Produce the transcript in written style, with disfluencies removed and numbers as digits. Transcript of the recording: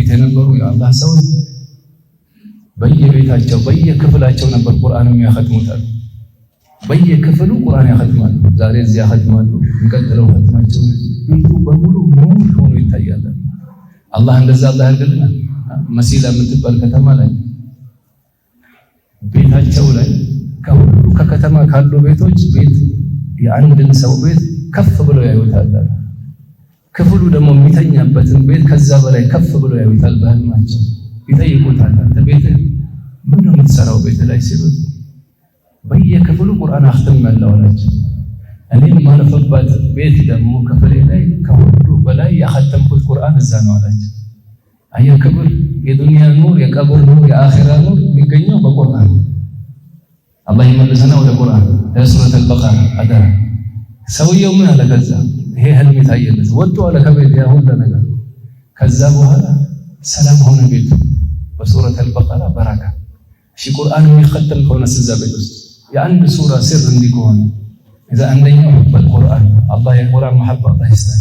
በፊት የነበሩ የአላህ ሰዎች በየቤታቸው በየክፍላቸው ነበር ቁርአን የሚያختሙት። በየክፍሉ ቁርአን ያختማሉ። ዛሬ እዚያ ያختማሉ፣ የሚቀጥለው ختማቸው ቤቱ በሙሉ ሙሉ ሆኖ ይታያል። አላህ እንደዛ አላህ ያርግልናል። መሲላ የምትባል ከተማ ላይ ቤታቸው ላይ ከሁሉ ከከተማ ካሉ ቤቶች ቤት የአንድን ሰው ቤት ከፍ ብለው ያዩታል። ክፍሉ ደግሞ የሚተኛበትን ቤት ከዛ በላይ ከፍ ብለው ያዩታል። በህልማቸው ይጠይቁታል፣ አንተ ቤት ምን ነው የምትሰራው ቤት ላይ ሲሉት በየክፍሉ ቁርአን አختም ያለዋላችሁ እኔ ማለፈባት ቤት ደግሞ ክፍሌ ላይ ከሁሉ በላይ ያختምኩት ቁርአን እዛ ነው አላችሁ። አየ ክብር የዱንያ ኑር የቀብር ኑር የአኺራ ኑር የሚገኘው በቁርአን። አላህ ይመልሰና ወደ ቁርአን ሱረቱ አልበቀራ አዳራ ሰውየው ምን አለ ከዛ ይሄ ህልም ታየለት ወጥቶ አለ ከቤት ያ ሁሉ ነገር ከዛ በኋላ ሰላም ሆነ ቤቱ በሱረቱ አልበቀራ በረካ። እሺ ቁርአን የሚختም ከሆነ እዛ ቤት ውስጥ የአንድ ሱራ ስር እንዲሆን እዛ አንደኛው በቁርአን አላህ የቁርአን መሐባ አላህ ይስጣል።